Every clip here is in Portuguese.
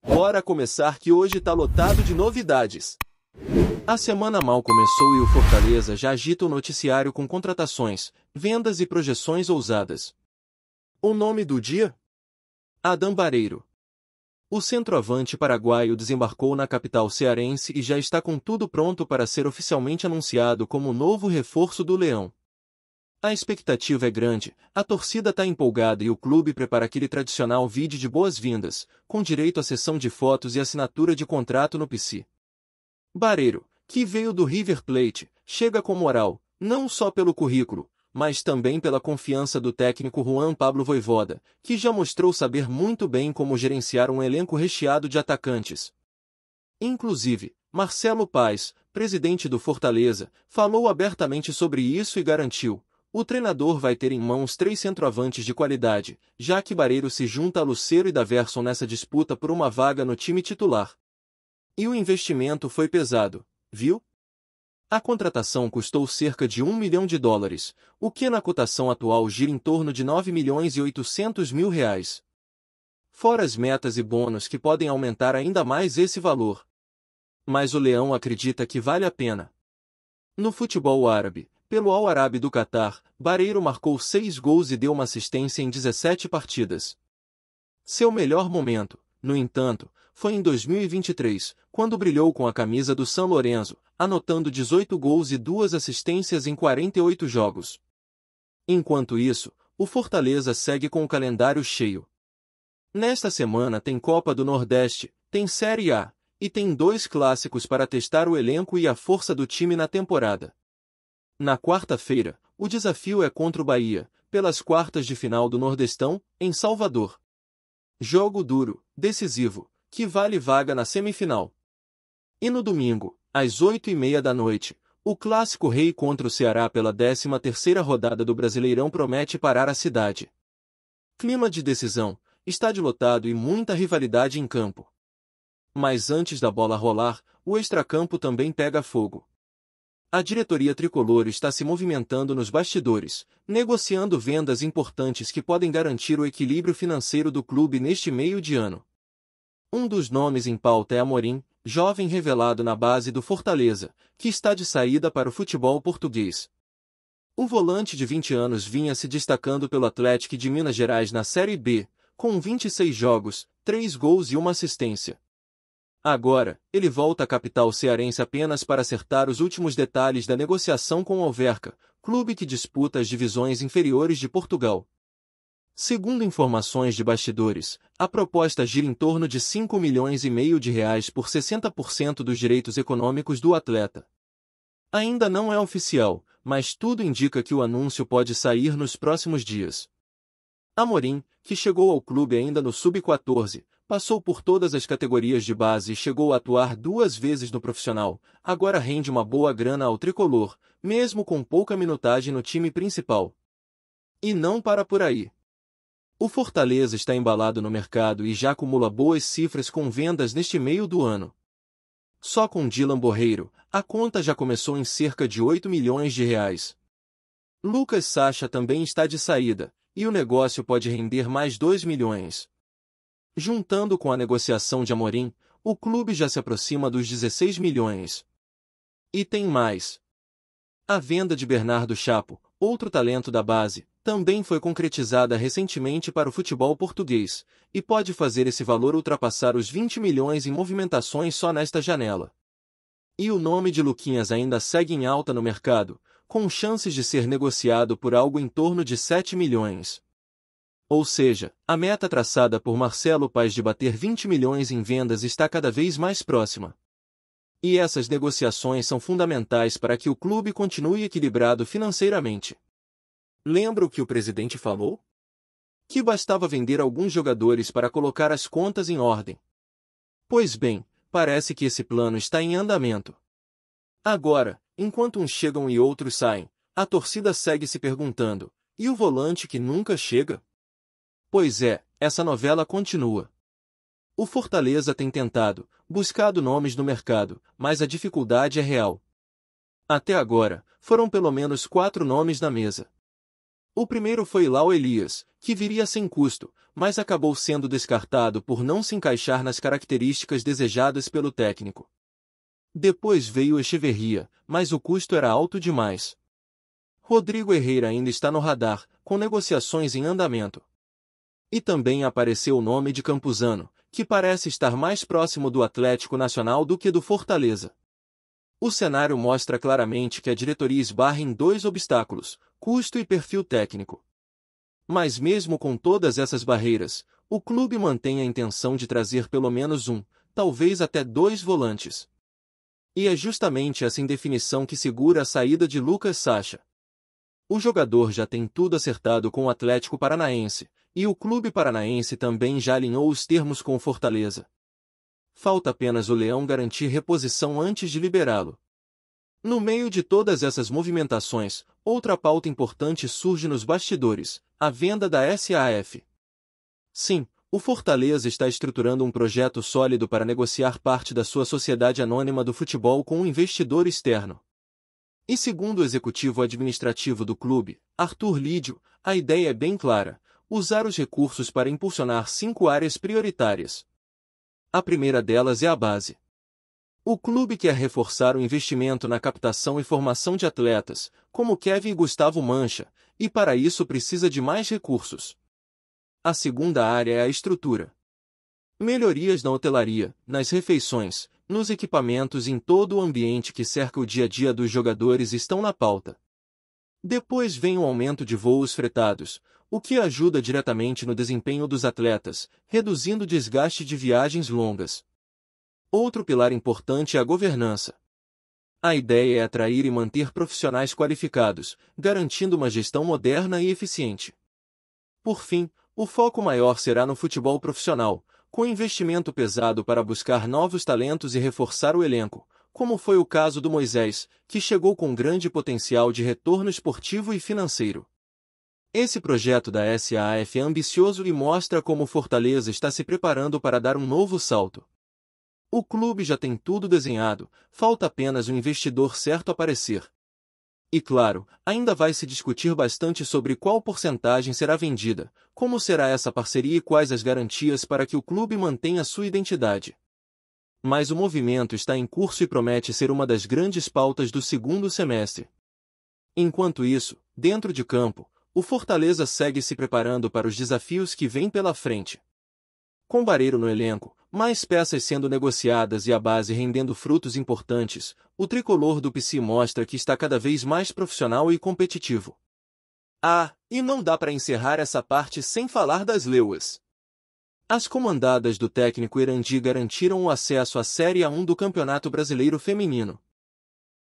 Bora começar que hoje tá lotado de novidades. A semana mal começou e o Fortaleza já agita o noticiário com contratações, vendas e projeções ousadas. O nome do dia? Adam Barreiro. O centroavante paraguaio desembarcou na capital cearense e já está com tudo pronto para ser oficialmente anunciado como o novo reforço do Leão. A expectativa é grande, a torcida está empolgada e o clube prepara aquele tradicional vídeo de boas-vindas, com direito à sessão de fotos e assinatura de contrato no PC. Barreiro, que veio do River Plate, chega com moral, não só pelo currículo, mas também pela confiança do técnico Juan Pablo Vojvoda, que já mostrou saber muito bem como gerenciar um elenco recheado de atacantes. Inclusive, Marcelo Paes, presidente do Fortaleza, falou abertamente sobre isso e garantiu: o treinador vai ter em mãos 3 centroavantes de qualidade, já que Barreiro se junta a Lucero e Daverson nessa disputa por uma vaga no time titular. E o investimento foi pesado, viu? A contratação custou cerca de US$ 1 milhão, o que na cotação atual gira em torno de R$ 9.800.000. Fora as metas e bônus que podem aumentar ainda mais esse valor. Mas o Leão acredita que vale a pena. No futebol árabe, pelo Al Arabi do Catar, Barreiro marcou 6 gols e deu uma assistência em 17 partidas. Seu melhor momento, no entanto, foi em 2023, quando brilhou com a camisa do São Lourenço, anotando 18 gols e 2 assistências em 48 jogos. Enquanto isso, o Fortaleza segue com o calendário cheio. Nesta semana tem Copa do Nordeste, tem Série A, e tem 2 clássicos para testar o elenco e a força do time na temporada. Na quarta-feira, o desafio é contra o Bahia, pelas quartas de final do Nordestão, em Salvador. Jogo duro, decisivo, que vale vaga na semifinal. E no domingo, às 8h30 o Clássico Rei contra o Ceará pela 13ª rodada do Brasileirão promete parar a cidade. Clima de decisão, estádio lotado e muita rivalidade em campo. Mas antes da bola rolar, o extracampo também pega fogo. A diretoria tricolor está se movimentando nos bastidores, negociando vendas importantes que podem garantir o equilíbrio financeiro do clube neste meio de ano. Um dos nomes em pauta é Amorim, jovem revelado na base do Fortaleza, que está de saída para o futebol português. O volante de 20 anos vinha se destacando pelo Atlético de Minas Gerais na Série B, com 26 jogos, 3 gols e 1 assistência. Agora, ele volta à capital cearense apenas para acertar os últimos detalhes da negociação com o Alverca, clube que disputa as divisões inferiores de Portugal. Segundo informações de bastidores, a proposta gira em torno de R$ 5,5 milhões por 60% dos direitos econômicos do atleta. Ainda não é oficial, mas tudo indica que o anúncio pode sair nos próximos dias. Amorim, que chegou ao clube ainda no Sub-14, passou por todas as categorias de base e chegou a atuar 2 vezes no profissional, agora rende uma boa grana ao tricolor, mesmo com pouca minutagem no time principal. E não para por aí. O Fortaleza está embalado no mercado e já acumula boas cifras com vendas neste meio do ano. Só com Dylan Borreiro, a conta já começou em cerca de R$ 8 milhões. Lucas Sacha também está de saída, e o negócio pode render mais 2 milhões. Juntando com a negociação de Amorim, o clube já se aproxima dos 16 milhões. E tem mais. A venda de Bernardo Chapo, outro talento da base, também foi concretizada recentemente para o futebol português, e pode fazer esse valor ultrapassar os 20 milhões em movimentações só nesta janela. E o nome de Luquinhas ainda segue em alta no mercado, com chances de ser negociado por algo em torno de 7 milhões. Ou seja, a meta traçada por Marcelo Paes de bater 20 milhões em vendas está cada vez mais próxima. E essas negociações são fundamentais para que o clube continue equilibrado financeiramente. Lembra o que o presidente falou? Que bastava vender alguns jogadores para colocar as contas em ordem. Pois bem, parece que esse plano está em andamento. Agora, enquanto uns chegam e outros saem, a torcida segue se perguntando: e o volante que nunca chega? Pois é, essa novela continua. O Fortaleza tem tentado, buscado nomes no mercado, mas a dificuldade é real. Até agora, foram pelo menos 4 nomes na mesa. O primeiro foi Lau Elias, que viria sem custo, mas acabou sendo descartado por não se encaixar nas características desejadas pelo técnico. Depois veio Echeverría, mas o custo era alto demais. Rodrigo Herrera ainda está no radar, com negociações em andamento. E também apareceu o nome de Campuzano, que parece estar mais próximo do Atlético Nacional do que do Fortaleza. O cenário mostra claramente que a diretoria esbarra em dois obstáculos: custo e perfil técnico. Mas mesmo com todas essas barreiras, o clube mantém a intenção de trazer pelo menos um, talvez até dois volantes. E é justamente essa indefinição que segura a saída de Lucas Sacha. O jogador já tem tudo acertado com o Atlético Paranaense, e o clube paranaense também já alinhou os termos com o Fortaleza. Falta apenas o Leão garantir reposição antes de liberá-lo. No meio de todas essas movimentações, outra pauta importante surge nos bastidores: a venda da SAF. Sim, o Fortaleza está estruturando um projeto sólido para negociar parte da sua sociedade anônima do futebol com um investidor externo. E segundo o executivo administrativo do clube, Arthur Lídio, a ideia é bem clara: usar os recursos para impulsionar 5 áreas prioritárias. A primeira delas é a base. O clube quer reforçar o investimento na captação e formação de atletas, como Kevin e Gustavo Mancha, e para isso precisa de mais recursos. A segunda área é a estrutura. Melhorias na hotelaria, nas refeições, nos equipamentos e em todo o ambiente que cerca o dia a dia dos jogadores estão na pauta. Depois vem o aumento de voos fretados, o que ajuda diretamente no desempenho dos atletas, reduzindo o desgaste de viagens longas. Outro pilar importante é a governança. A ideia é atrair e manter profissionais qualificados, garantindo uma gestão moderna e eficiente. Por fim, o foco maior será no futebol profissional, com investimento pesado para buscar novos talentos e reforçar o elenco, como foi o caso do Moisés, que chegou com grande potencial de retorno esportivo e financeiro. Esse projeto da SAF é ambicioso e mostra como o Fortaleza está se preparando para dar um novo salto. O clube já tem tudo desenhado, falta apenas o investidor certo aparecer. E claro, ainda vai se discutir bastante sobre qual porcentagem será vendida, como será essa parceria e quais as garantias para que o clube mantenha sua identidade. Mas o movimento está em curso e promete ser uma das grandes pautas do segundo semestre. Enquanto isso, dentro de campo, o Fortaleza segue se preparando para os desafios que vêm pela frente. Com Barreiro no elenco, mais peças sendo negociadas e a base rendendo frutos importantes, o tricolor do PC mostra que está cada vez mais profissional e competitivo. E não dá para encerrar essa parte sem falar das Leoas. As comandadas do técnico Irandi garantiram o acesso à Série A1 do Campeonato Brasileiro Feminino.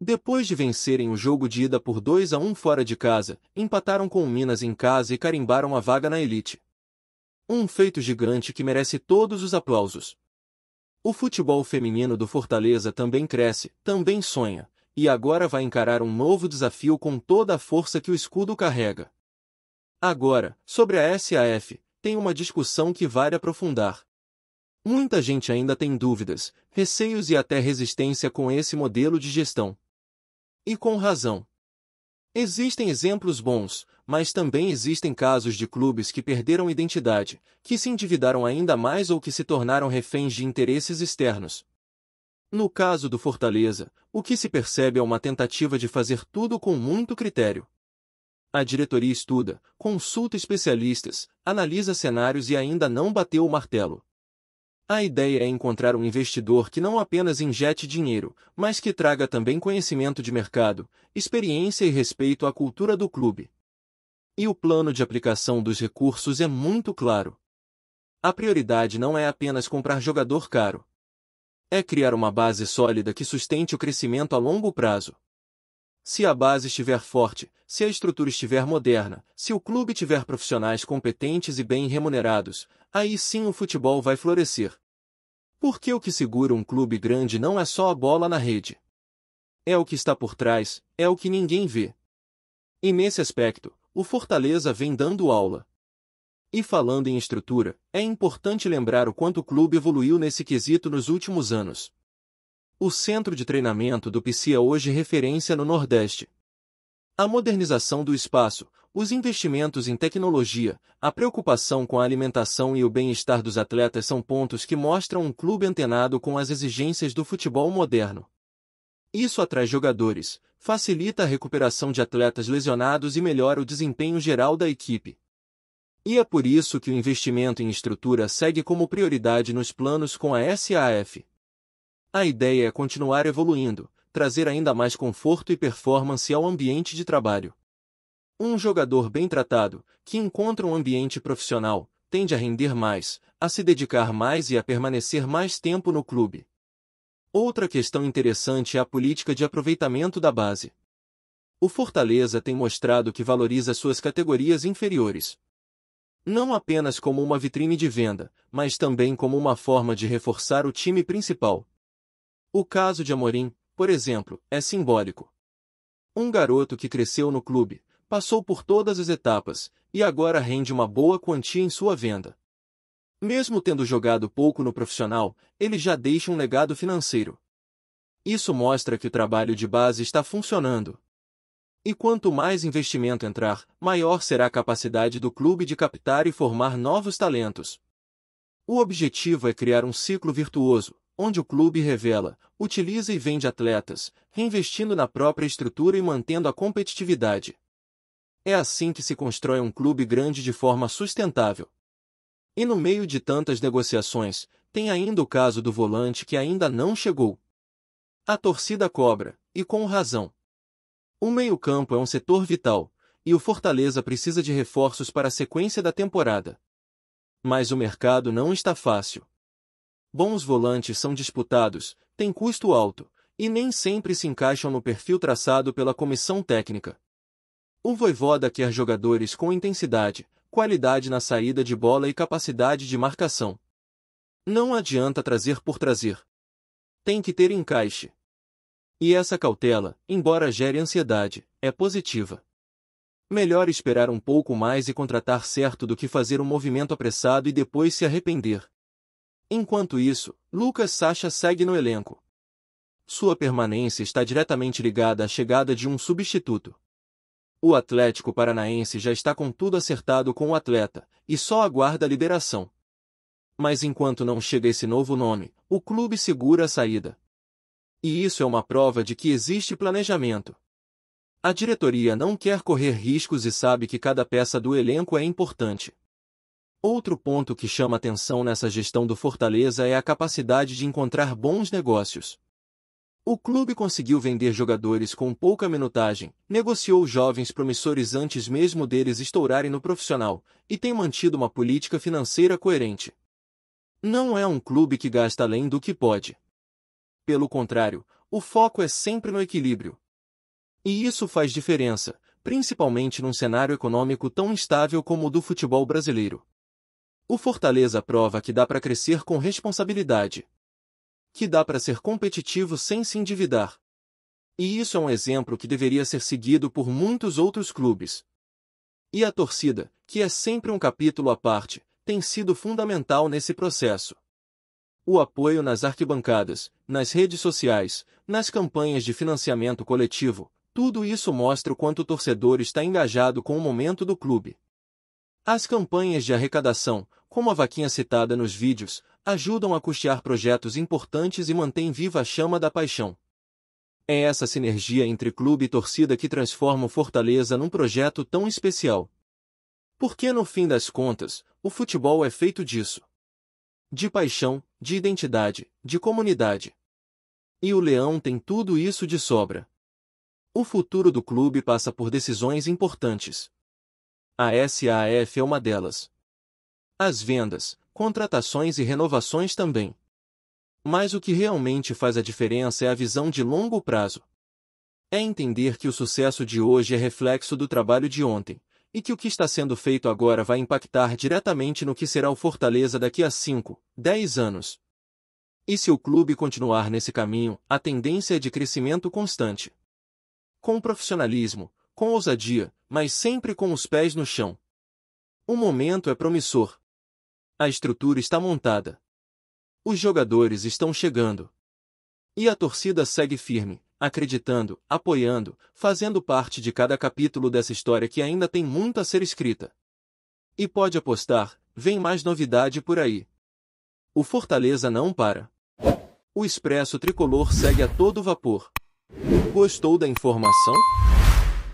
Depois de vencerem o jogo de ida por 2-1 fora de casa, empataram com o Minas em casa e carimbaram a vaga na elite. Um feito gigante que merece todos os aplausos. O futebol feminino do Fortaleza também cresce, também sonha, e agora vai encarar um novo desafio com toda a força que o escudo carrega. Agora, sobre a SAF, tem uma discussão que vale aprofundar. Muita gente ainda tem dúvidas, receios e até resistência com esse modelo de gestão. E com razão. Existem exemplos bons, mas também existem casos de clubes que perderam identidade, que se endividaram ainda mais ou que se tornaram reféns de interesses externos. No caso do Fortaleza, o que se percebe é uma tentativa de fazer tudo com muito critério. A diretoria estuda, consulta especialistas, analisa cenários e ainda não bateu o martelo. A ideia é encontrar um investidor que não apenas injete dinheiro, mas que traga também conhecimento de mercado, experiência e respeito à cultura do clube. E o plano de aplicação dos recursos é muito claro. A prioridade não é apenas comprar jogador caro. É criar uma base sólida que sustente o crescimento a longo prazo. Se a base estiver forte, se a estrutura estiver moderna, se o clube tiver profissionais competentes e bem remunerados, aí sim o futebol vai florescer. Porque o que segura um clube grande não é só a bola na rede. É o que está por trás, é o que ninguém vê. E nesse aspecto, o Fortaleza vem dando aula. E falando em estrutura, é importante lembrar o quanto o clube evoluiu nesse quesito nos últimos anos. O centro de treinamento do PC é hoje referência no Nordeste. A modernização do espaço, os investimentos em tecnologia, a preocupação com a alimentação e o bem-estar dos atletas são pontos que mostram um clube antenado com as exigências do futebol moderno. Isso atrai jogadores, facilita a recuperação de atletas lesionados e melhora o desempenho geral da equipe. E é por isso que o investimento em estrutura segue como prioridade nos planos com a SAF. A ideia é continuar evoluindo, trazer ainda mais conforto e performance ao ambiente de trabalho. Um jogador bem tratado, que encontra um ambiente profissional, tende a render mais, a se dedicar mais e a permanecer mais tempo no clube. Outra questão interessante é a política de aproveitamento da base. O Fortaleza tem mostrado que valoriza suas categorias inferiores. Não apenas como uma vitrine de venda, mas também como uma forma de reforçar o time principal. O caso de Amorim, por exemplo, é simbólico. Um garoto que cresceu no clube, passou por todas as etapas, e agora rende uma boa quantia em sua venda. Mesmo tendo jogado pouco no profissional, ele já deixa um legado financeiro. Isso mostra que o trabalho de base está funcionando. E quanto mais investimento entrar, maior será a capacidade do clube de captar e formar novos talentos. O objetivo é criar um ciclo virtuoso, onde o clube revela, utiliza e vende atletas, reinvestindo na própria estrutura e mantendo a competitividade. É assim que se constrói um clube grande de forma sustentável. E no meio de tantas negociações, tem ainda o caso do volante que ainda não chegou. A torcida cobra, e com razão. O meio-campo é um setor vital, e o Fortaleza precisa de reforços para a sequência da temporada. Mas o mercado não está fácil. Bons volantes são disputados, têm custo alto, e nem sempre se encaixam no perfil traçado pela comissão técnica. O Vojvoda quer jogadores com intensidade, qualidade na saída de bola e capacidade de marcação. Não adianta trazer por trazer. Tem que ter encaixe. E essa cautela, embora gere ansiedade, é positiva. Melhor esperar um pouco mais e contratar certo do que fazer um movimento apressado e depois se arrepender. Enquanto isso, Lucas Sacha segue no elenco. Sua permanência está diretamente ligada à chegada de um substituto. O Atlético Paranaense já está com tudo acertado com o atleta, e só aguarda a liberação. Mas enquanto não chega esse novo nome, o clube segura a saída. E isso é uma prova de que existe planejamento. A diretoria não quer correr riscos e sabe que cada peça do elenco é importante. Outro ponto que chama atenção nessa gestão do Fortaleza é a capacidade de encontrar bons negócios. O clube conseguiu vender jogadores com pouca minutagem, negociou jovens promissores antes mesmo deles estourarem no profissional, e tem mantido uma política financeira coerente. Não é um clube que gasta além do que pode. Pelo contrário, o foco é sempre no equilíbrio. E isso faz diferença, principalmente num cenário econômico tão instável como o do futebol brasileiro. O Fortaleza prova que dá para crescer com responsabilidade. Que dá para ser competitivo sem se endividar. E isso é um exemplo que deveria ser seguido por muitos outros clubes. E a torcida, que é sempre um capítulo à parte, tem sido fundamental nesse processo. O apoio nas arquibancadas, nas redes sociais, nas campanhas de financiamento coletivo, tudo isso mostra o quanto o torcedor está engajado com o momento do clube. As campanhas de arrecadação, como a vaquinha citada nos vídeos, ajudam a custear projetos importantes e mantêm viva a chama da paixão. É essa sinergia entre clube e torcida que transforma o Fortaleza num projeto tão especial. Porque no fim das contas, o futebol é feito disso. De paixão, de identidade, de comunidade. E o Leão tem tudo isso de sobra. O futuro do clube passa por decisões importantes. A SAF é uma delas. As vendas, contratações e renovações também. Mas o que realmente faz a diferença é a visão de longo prazo. É entender que o sucesso de hoje é reflexo do trabalho de ontem, e que o que está sendo feito agora vai impactar diretamente no que será o Fortaleza daqui a 5, 10 anos. E se o clube continuar nesse caminho, a tendência é de crescimento constante. Com profissionalismo, com ousadia, mas sempre com os pés no chão. O momento é promissor. A estrutura está montada. Os jogadores estão chegando. E a torcida segue firme, acreditando, apoiando, fazendo parte de cada capítulo dessa história que ainda tem muito a ser escrita. E pode apostar, vem mais novidade por aí. O Fortaleza não para. O Expresso Tricolor segue a todo vapor. Gostou da informação?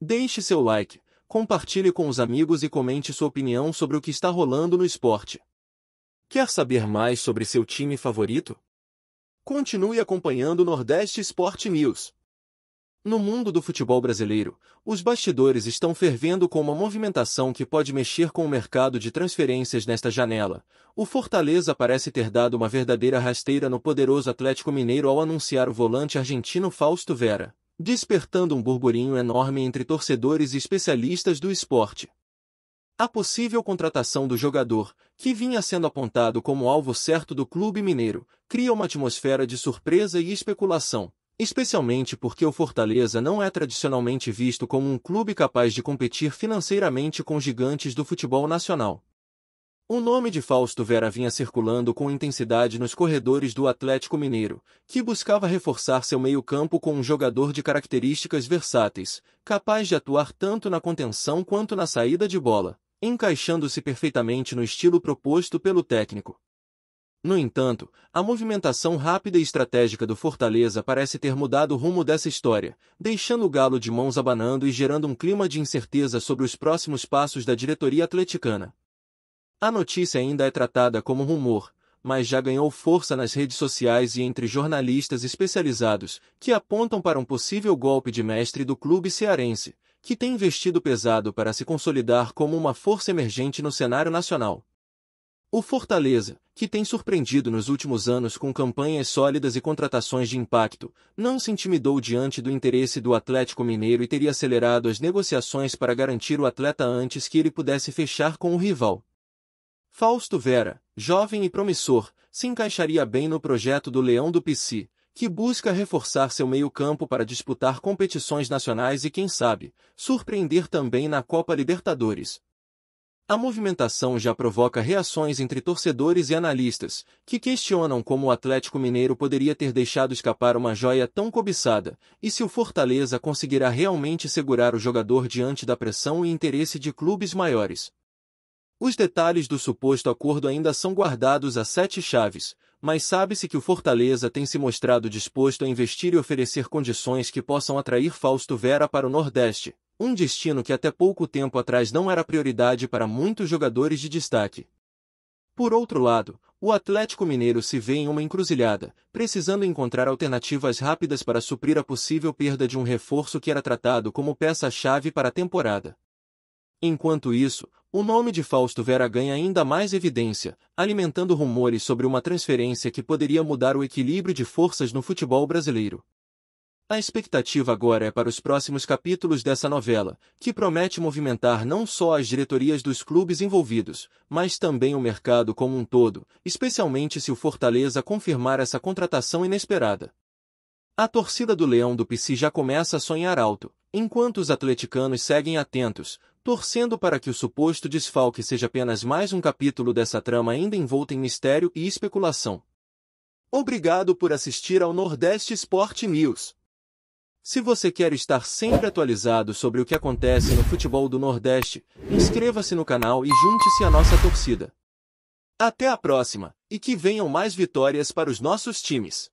Deixe seu like, compartilhe com os amigos e comente sua opinião sobre o que está rolando no esporte. Quer saber mais sobre seu time favorito? Continue acompanhando o Nordeste Sport News. No mundo do futebol brasileiro, os bastidores estão fervendo com uma movimentação que pode mexer com o mercado de transferências nesta janela. O Fortaleza parece ter dado uma verdadeira rasteira no poderoso Atlético Mineiro ao anunciar o volante argentino Fausto Vera, despertando um burburinho enorme entre torcedores e especialistas do esporte. A possível contratação do jogador, que vinha sendo apontado como alvo certo do clube mineiro, cria uma atmosfera de surpresa e especulação, especialmente porque o Fortaleza não é tradicionalmente visto como um clube capaz de competir financeiramente com gigantes do futebol nacional. O nome de Fausto Vera vinha circulando com intensidade nos corredores do Atlético Mineiro, que buscava reforçar seu meio-campo com um jogador de características versáteis, capaz de atuar tanto na contenção quanto na saída de bola, encaixando-se perfeitamente no estilo proposto pelo técnico. No entanto, a movimentação rápida e estratégica do Fortaleza parece ter mudado o rumo dessa história, deixando o galo de mãos abanando e gerando um clima de incerteza sobre os próximos passos da diretoria atleticana. A notícia ainda é tratada como rumor, mas já ganhou força nas redes sociais e entre jornalistas especializados, que apontam para um possível golpe de mestre do clube cearense, que tem investido pesado para se consolidar como uma força emergente no cenário nacional. O Fortaleza, que tem surpreendido nos últimos anos com campanhas sólidas e contratações de impacto, não se intimidou diante do interesse do Atlético Mineiro e teria acelerado as negociações para garantir o atleta antes que ele pudesse fechar com o rival. Fausto Vera, jovem e promissor, se encaixaria bem no projeto do Leão do Pici, que busca reforçar seu meio-campo para disputar competições nacionais e, quem sabe, surpreender também na Copa Libertadores. A movimentação já provoca reações entre torcedores e analistas, que questionam como o Atlético Mineiro poderia ter deixado escapar uma joia tão cobiçada, e se o Fortaleza conseguirá realmente segurar o jogador diante da pressão e interesse de clubes maiores. Os detalhes do suposto acordo ainda são guardados a 7 chaves, mas sabe-se que o Fortaleza tem se mostrado disposto a investir e oferecer condições que possam atrair Fausto Vera para o Nordeste, um destino que até pouco tempo atrás não era prioridade para muitos jogadores de destaque. Por outro lado, o Atlético Mineiro se vê em uma encruzilhada, precisando encontrar alternativas rápidas para suprir a possível perda de um reforço que era tratado como peça-chave para a temporada. Enquanto isso, o nome de Fausto Vera ganha ainda mais evidência, alimentando rumores sobre uma transferência que poderia mudar o equilíbrio de forças no futebol brasileiro. A expectativa agora é para os próximos capítulos dessa novela, que promete movimentar não só as diretorias dos clubes envolvidos, mas também o mercado como um todo, especialmente se o Fortaleza confirmar essa contratação inesperada. A torcida do Leão do Pici já começa a sonhar alto, enquanto os atleticanos seguem atentos, torcendo para que o suposto desfalque seja apenas mais um capítulo dessa trama ainda envolta em mistério e especulação. Obrigado por assistir ao Nordeste Sport News. Se você quer estar sempre atualizado sobre o que acontece no futebol do Nordeste, inscreva-se no canal e junte-se à nossa torcida. Até a próxima, e que venham mais vitórias para os nossos times.